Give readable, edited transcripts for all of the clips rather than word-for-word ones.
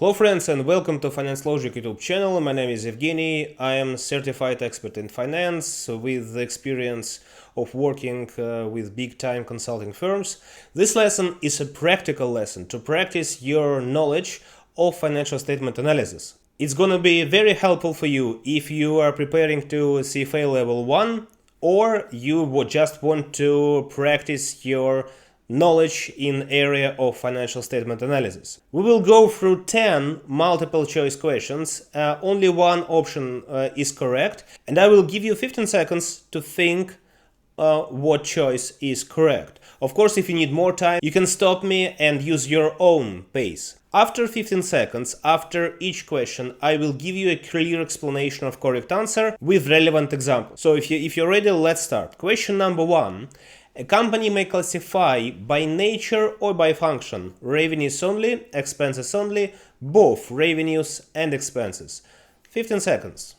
Hello friends and welcome to Finance Logic YouTube channel. My name is Evgeny. I am a certified expert in finance with the experience of working with big time consulting firms. This lesson is a practical lesson to practice your knowledge of financial statement analysis. It's gonna be very helpful for you if you are preparing to CFA Level 1 or you would just want to practice your knowledge in area of financial statement analysis. We will go through 10 multiple choice questions. Only one option is correct, and I will give you 15 seconds to think what choice is correct. Of course, if you need more time, you can stop me and use your own pace. After 15 seconds, after each question, I will give you a clear explanation of correct answer with relevant examples. So if you're ready, let's start. Question number 1. A company may classify by nature or by function revenues only, expenses only, both revenues and expenses. 15 seconds.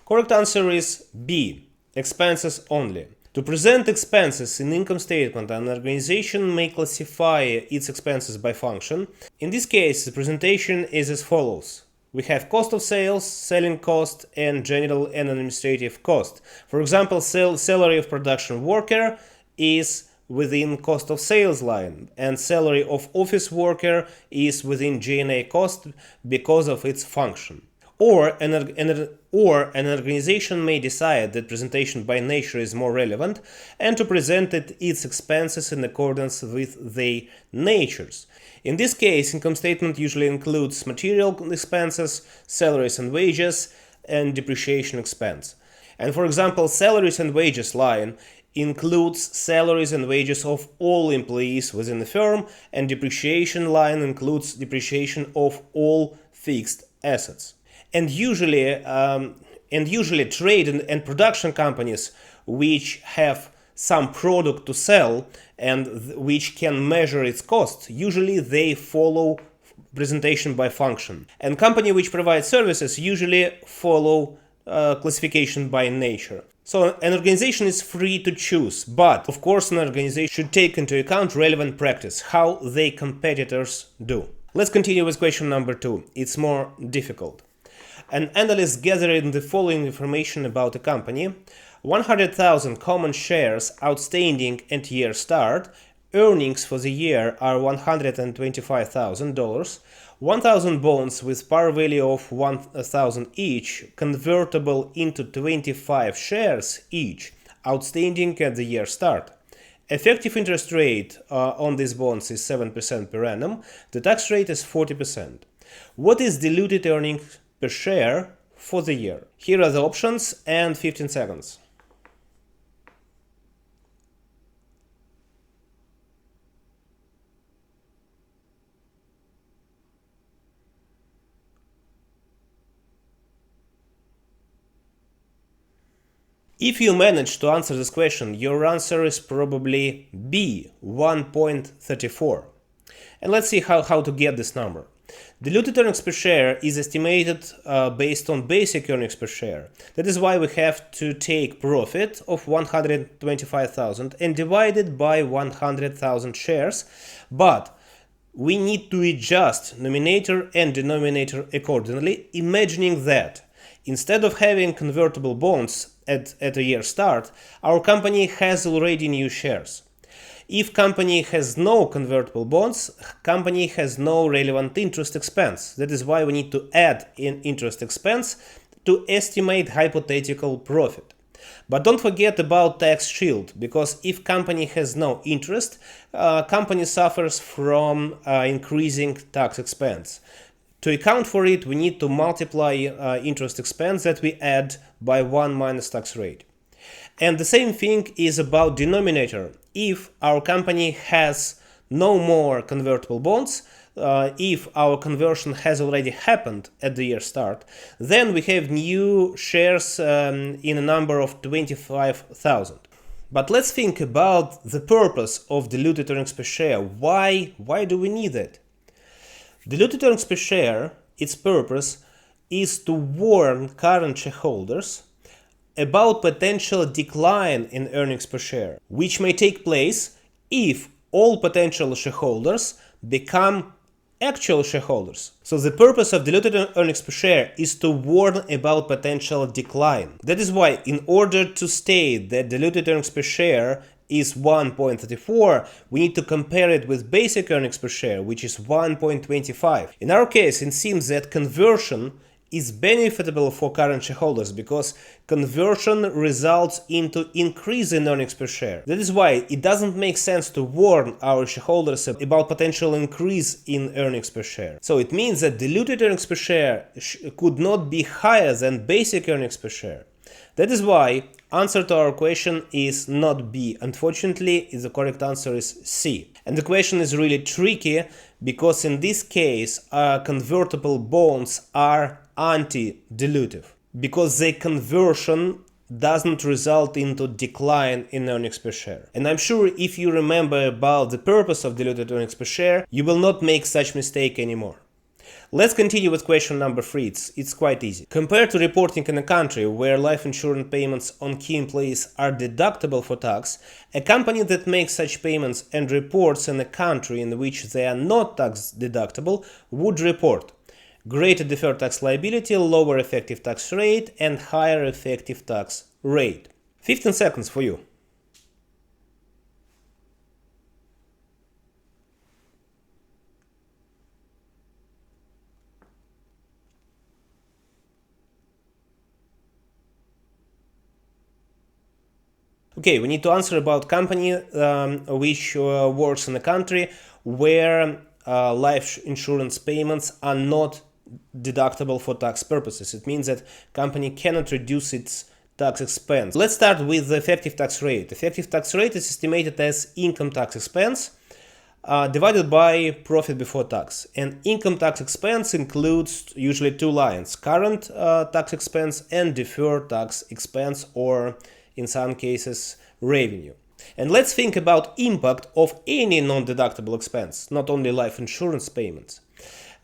Correct answer is B, expenses only. To present expenses in income statement, an organization may classify its expenses by function. In this case, the presentation is as follows. We have cost of sales, selling cost, and general and administrative cost. For example, salary of production worker is within cost of sales line, and salary of office worker is within G&A cost because of its function. Or an organization may decide that presentation by nature is more relevant and to present its expenses in accordance with their natures. In this case, income statement usually includes material expenses, salaries and wages, and depreciation expense. And for example, salaries and wages line includes salaries and wages of all employees within the firm, and depreciation line includes depreciation of all fixed assets. And usually trade and production companies which have some product to sell and which can measure its cost, usually they follow presentation by function. And company which provides services usually follow classification by nature. So an organization is free to choose, but of course an organization should take into account relevant practice, how their competitors do. Let's continue with question number 2. It's more difficult. An analyst gathered the following information about a company: 100,000 common shares outstanding at year start, earnings for the year are $125,000, 1,000 bonds with par value of 1,000 each, convertible into 25 shares each, outstanding at the year start. Effective interest rate on these bonds is 7% per annum. The tax rate is 40%. What is diluted earnings per share for the year? Here are the options and 15 seconds. If you manage to answer this question, your answer is probably B, 1.34. And let's see how to get this number. Diluted earnings per share is estimated based on basic earnings per share. That is why we have to take profit of 125,000 and divide it by 100,000 shares, but we need to adjust numerator and denominator accordingly, imagining that instead of having convertible bonds at a year start, our company has already new shares. If company has no convertible bonds, company has no relevant interest expense. That is why we need to add in interest expense to estimate hypothetical profit. But don't forget about tax shield, because if company has no interest, company suffers from increasing tax expense. To account for it, we need to multiply interest expense that we add by 1 minus tax rate. And the same thing is about denominator. If our company has no more convertible bonds, if our conversion has already happened at the year start, then we have new shares in a number of 25,000. But let's think about the purpose of diluted earnings per share. Why do we need it? Diluted earnings per share, its purpose is to warn current shareholders about potential decline in earnings per share, which may take place if all potential shareholders become actual shareholders. So the purpose of diluted earnings per share is to warn about potential decline. That is why, in order to state that diluted earnings per share is 1.34, we need to compare it with basic earnings per share, which is 1.25. In our case, it seems that conversion is beneficial for current shareholders because conversion results into increase in earnings per share. That is why it doesn't make sense to warn our shareholders about potential increase in earnings per share. So it means that diluted earnings per share could not be higher than basic earnings per share. That is why answer to our question is not B. Unfortunately, the correct answer is C. And the question is really tricky because in this case, convertible bonds are anti-dilutive because the conversion doesn't result into decline in earnings per share. And I'm sure if you remember about the purpose of diluted earnings per share, you will not make such mistake anymore. Let's continue with question number 3. It's quite easy. Compared to reporting in a country where life insurance payments on key employees are deductible for tax, a company that makes such payments and reports in a country in which they are not tax deductible would report greater deferred tax liability, lower effective tax rate, and higher effective tax rate. 15 seconds for you. Okay, we need to answer about company which works in a country where life insurance payments are not deductible for tax purposes. It means that company cannot reduce its tax expense. Let's start with the effective tax rate. Effective tax rate is estimated as income tax expense divided by profit before tax. And income tax expense includes usually two lines: current tax expense and deferred tax expense, or in some cases revenue. And let's think about impact of any non-deductible expense, not only life insurance payments.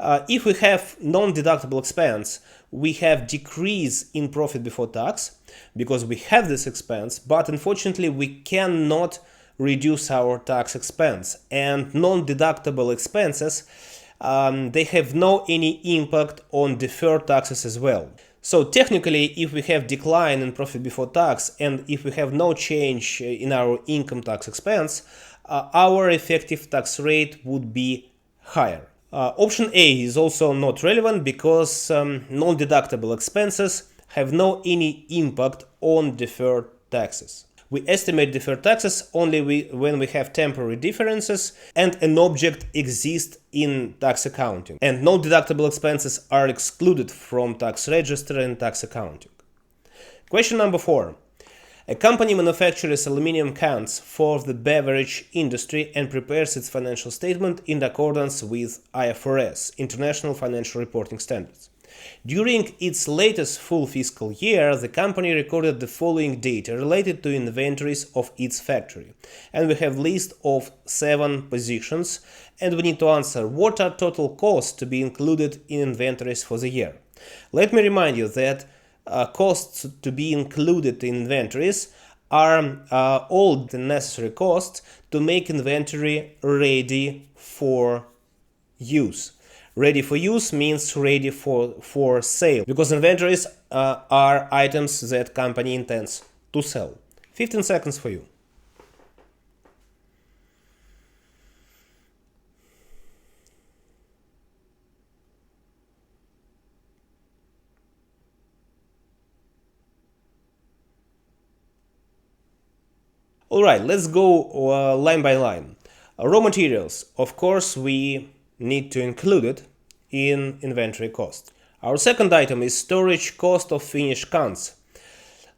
If we have non-deductible expense, we have decrease in profit before tax because we have this expense, but unfortunately we cannot reduce our tax expense. And non-deductible expenses, they have no any impact on deferred taxes as well. So technically, if we have decline in profit before tax and if we have no change in our income tax expense, our effective tax rate would be higher. Option A is also not relevant because non-deductible expenses have no any impact on deferred taxes. We estimate deferred taxes only when we have temporary differences and an object exists in tax accounting. And non-deductible expenses are excluded from tax register and tax accounting. Question number 4. A company manufactures aluminum cans for the beverage industry and prepares its financial statement in accordance with IFRS, International Financial Reporting Standards. During its latest full fiscal year, the company recorded the following data related to inventories of its factory. And we have a list of 7 positions, and we need to answer what are total costs to be included in inventories for the year. Let me remind you that costs to be included in inventories are all the necessary costs to make inventory ready for use. Ready for use means ready for sale, because inventories are items that company intends to sell. 15 seconds for you. Alright, let's go line by line. Raw materials, of course, we need to include it in inventory cost. Our second item is storage cost of finished cans.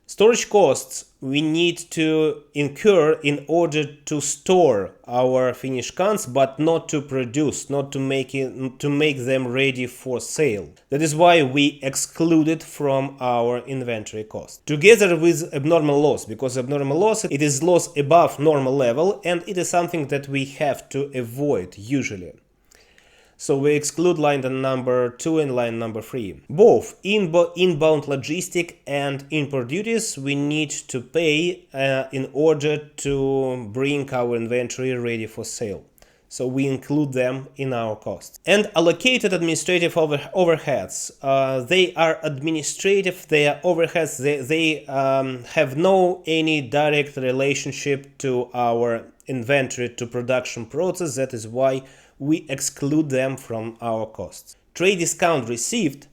Storage costs we need to incur in order to store our finished cans, but not to produce, not to make them ready for sale. That is why we exclude it from our inventory cost. Together with abnormal loss, because abnormal loss, it is loss above normal level, and it is something that we have to avoid usually. So we exclude line number 2 and line number 3. Both inbound logistic and import duties we need to pay in order to bring our inventory ready for sale. So we include them in our costs. And allocated administrative overheads. They are administrative, they are overheads, they have no any direct relationship to our inventory to production process. That is why we exclude them from our costs. Trade discount received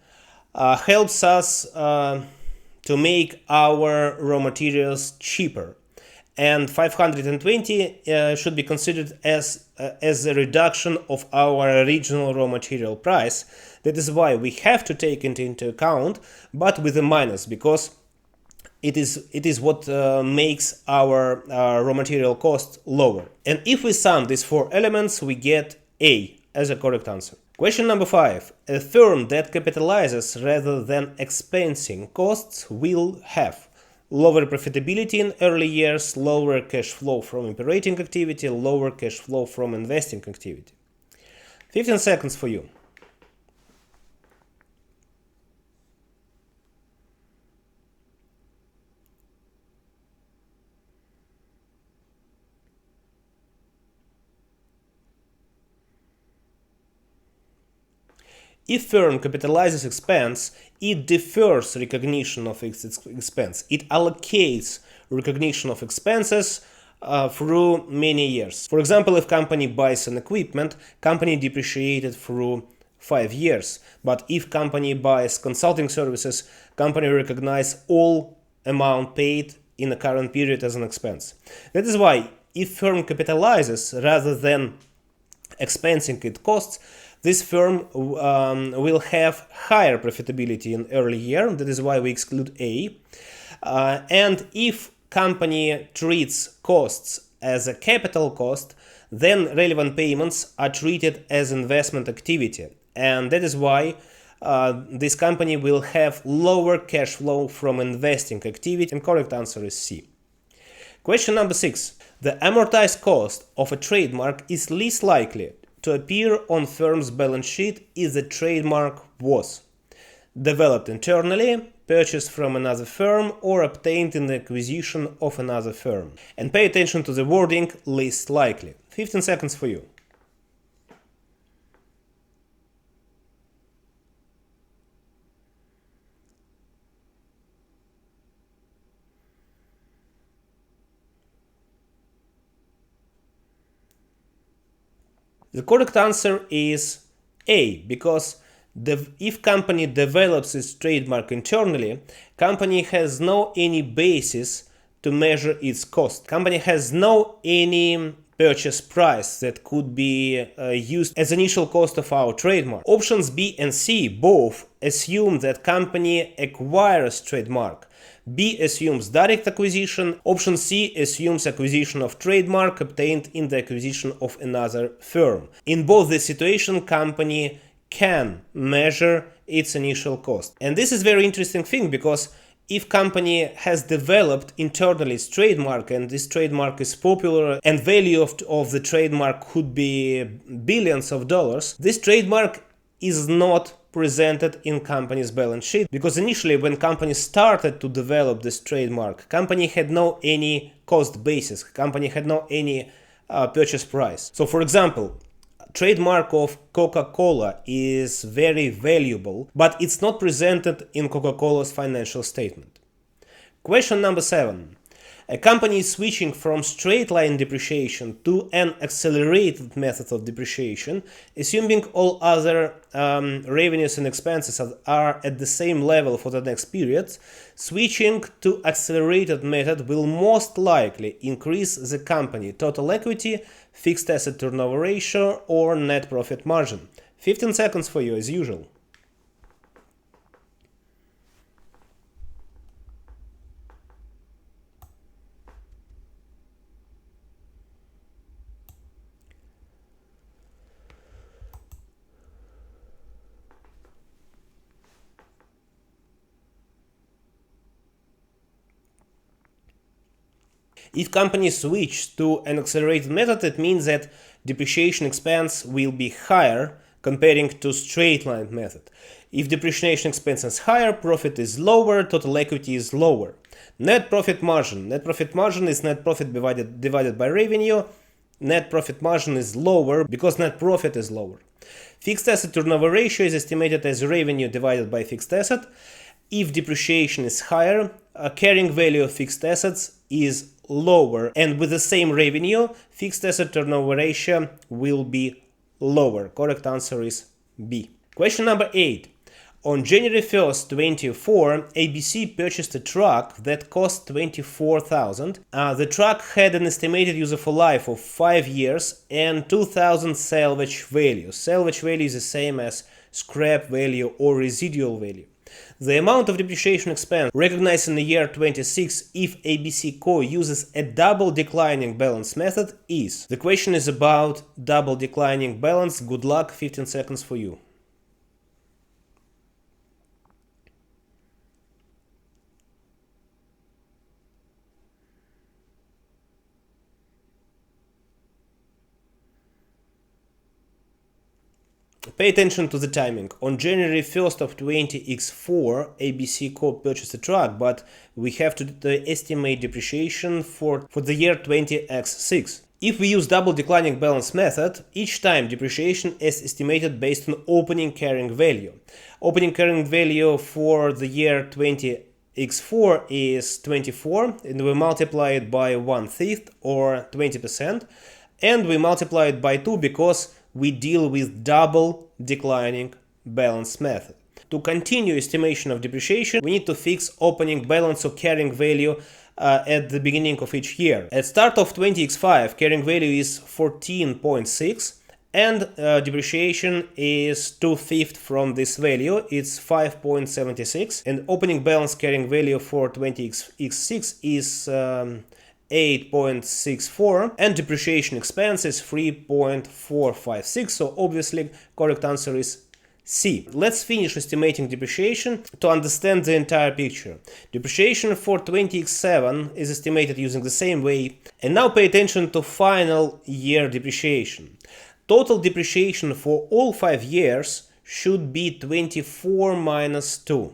helps us to make our raw materials cheaper. And 520 should be considered as a reduction of our original raw material price. That is why we have to take it into account, but with a minus, because it is what makes our raw material cost lower. And if we sum these 4 elements, we get A as a correct answer. Question number 5. A firm that capitalizes rather than expensing costs will have lower profitability in early years, lower cash flow from operating activity, lower cash flow from investing activity. 15 seconds for you. If firm capitalizes expense, it defers recognition of its expense. It allocates recognition of expenses through many years. For example, if company buys an equipment, company depreciated through 5 years. But if company buys consulting services, company recognize all amount paid in the current period as an expense. That is why if firm capitalizes rather than expensing its costs, this firm will have higher profitability in early year. That is why we exclude A. And if company treats costs as a capital cost, then relevant payments are treated as investment activity. And that is why this company will have lower cash flow from investing activity. And correct answer is C. Question number 6. The amortized cost of a trademark is least likely to appear on firm's balance sheet if the trademark was developed internally, purchased from another firm, or obtained in the acquisition of another firm. And pay attention to the wording least likely. 15 seconds for you. The correct answer is A, because if company develops its trademark internally, company has no any basis to measure its cost. Company has no any purchase price that could be used as initial cost of our trademark. Options B and C both assume that company acquires trademark. B assumes direct acquisition. Option C assumes acquisition of trademark obtained in the acquisition of another firm. In both the situation, company can measure its initial cost. And this is very interesting thing, because if company has developed internally its trademark and this trademark is popular and value of the trademark could be billions of dollars, this trademark is not presented in company's balance sheet, because initially when company started to develop this trademark, company had no any cost basis, company had no any purchase price. So for example, trademark of Coca-Cola is very valuable, but it's not presented in Coca-Cola's financial statement. Question number 7. A company is switching from straight-line depreciation to an accelerated method of depreciation, assuming all other revenues and expenses are at the same level for the next period. Switching to accelerated method will most likely increase the company total equity, fixed asset turnover ratio, or net profit margin. 15 seconds for you as usual. If companies switch to an accelerated method, it means that depreciation expense will be higher comparing to straight line method. If depreciation expense is higher, profit is lower, total equity is lower. Net profit margin. Net profit margin is net profit divided by revenue. Net profit margin is lower because net profit is lower. Fixed asset turnover ratio is estimated as revenue divided by fixed asset. If depreciation is higher, carrying value of fixed assets is lower, and with the same revenue, fixed asset turnover ratio will be lower. Correct answer is B. Question number 8. On January 1st, 2024, ABC purchased a truck that cost $24,000. The truck had an estimated useful life of 5 years and 2,000 salvage value. Salvage value is the same as scrap value or residual value. The amount of depreciation expense recognized in the year 26 if ABC Co. uses a double declining balance method is. The question is about double declining balance. Good luck, 15 seconds for you. Pay attention to the timing. On January 1st of 20x4, ABC Co. purchased a truck, but we have to estimate depreciation for the year 20x6. If we use double declining balance method, each time depreciation is estimated based on opening carrying value. Opening carrying value for the year 20x4 is 24, and we multiply it by 1/5 or 20%, and we multiply it by 2 because we deal with double declining balance method. To continue estimation of depreciation, we need to fix opening balance or carrying value at the beginning of each year. At start of 20x5, carrying value is 14.6 and depreciation is 2/5 from this value, it's 5.76, and opening balance carrying value for 20x6 is 8.64 and depreciation expense is 3.456, so obviously correct answer is C. Let's finish estimating depreciation to understand the entire picture. Depreciation for 20x7 is estimated using the same way, and now pay attention to final year depreciation. Total depreciation for all 5 years should be 24 minus 2.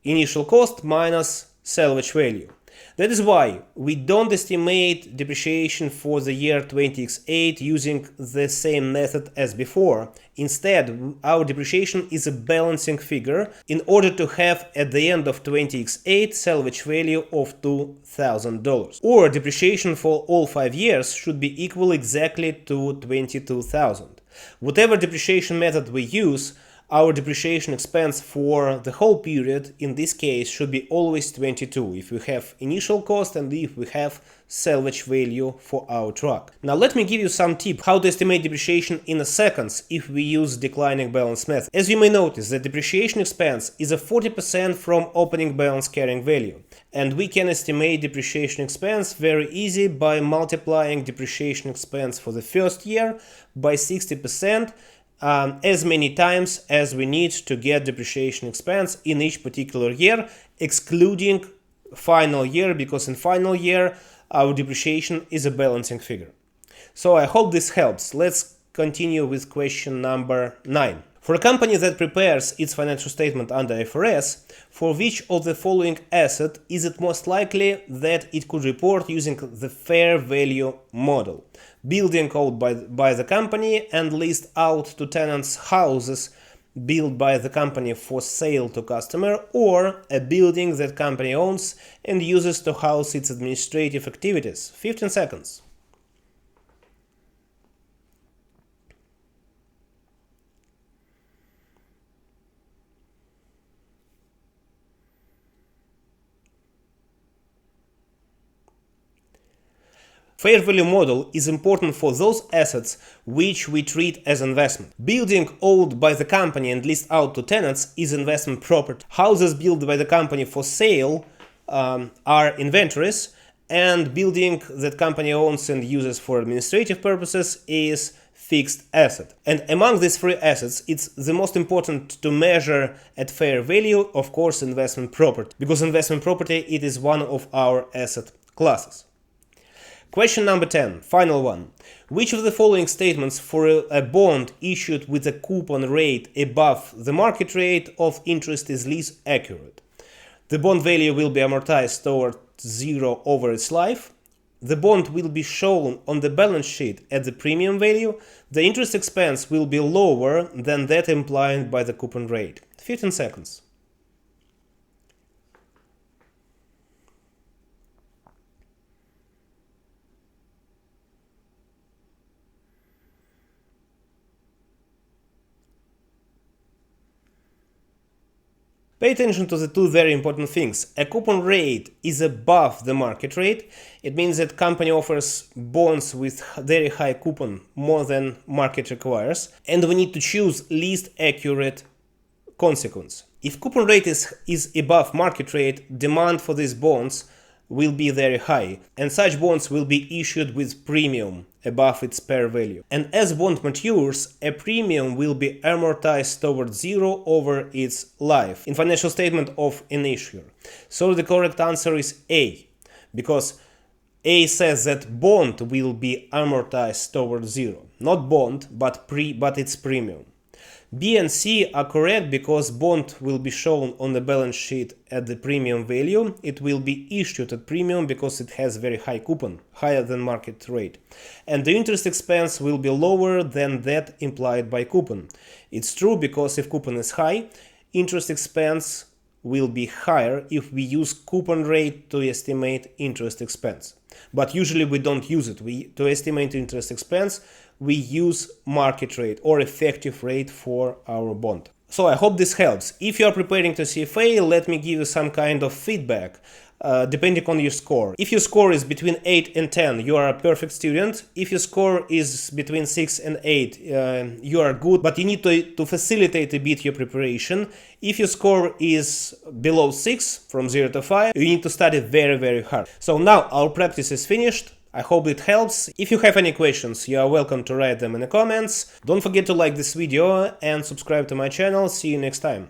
Initial cost minus salvage value. That is why we don't estimate depreciation for the year 20x8 using the same method as before. Instead, our depreciation is a balancing figure in order to have at the end of 20x8 salvage value of $2,000. Or depreciation for all 5 years should be equal exactly to 22,000. Whatever depreciation method we use, our depreciation expense for the whole period in this case should be always 22 if we have initial cost and if we have salvage value for our truck. Now let me give you some tips how to estimate depreciation in seconds if we use declining balance method. As you may notice, the depreciation expense is a 40% from opening balance carrying value, and we can estimate depreciation expense very easy by multiplying depreciation expense for the first year by 60%. As many times as we need to get depreciation expense in each particular year, excluding final year, because in final year our depreciation is a balancing figure. So I hope this helps. Let's continue with question number 9. For a company that prepares its financial statement under IFRS, for which of the following asset is it most likely that it could report using the fair value model? Building owned by the company and leased out to tenants houses built by the company for sale to customer, or a building that company owns and uses to house its administrative activities. 15 seconds. Fair value model is important for those assets which we treat as investment. Building owned by the company and leased out to tenants is investment property. Houses built by the company for sale are inventories, and building that company owns and uses for administrative purposes is fixed asset. And among these three assets, it's the most important to measure at fair value, of course, investment property, because investment property it is one of our asset classes. Question number 10, final one. Which of the following statements for a bond issued with a coupon rate above the market rate of interest is least accurate? The bond value will be amortized toward zero over its life. The bond will be shown on the balance sheet at the premium value. The interest expense will be lower than that implied by the coupon rate. 15 seconds. Pay attention to the two very important things. A coupon rate is above the market rate. It means that company offers bonds with very high coupon, more than market requires, and we need to choose least accurate consequence. If coupon rate is above market rate, demand for these bonds will be very high, and such bonds will be issued with premium above its par value. And as bond matures, a premium will be amortized towards zero over its life in financial statement of an issuer. So the correct answer is A, because A says that bond will be amortized towards zero. Not bond, but its premium. B and C are correct because bond will be shown on the balance sheet at the premium value. It will be issued at premium because it has very high coupon, higher than market rate. And the interest expense will be lower than that implied by coupon. It's true because if coupon is high, interest expense will be higher if we use coupon rate to estimate interest expense. But usually we don't use it. To estimate interest expense, we use market rate or effective rate for our bond. So I hope this helps. If you are preparing to CFA, let me give you some kind of feedback. Depending on your score. If your score is between 8 and 10, you are a perfect student. If your score is between 6 and 8, you are good, but you need to facilitate a bit your preparation. If your score is below 6, from 0 to 5, you need to study very, very hard. So now our practice is finished. I hope it helps. If you have any questions, you are welcome to write them in the comments. Don't forget to like this video and subscribe to my channel. See you next time.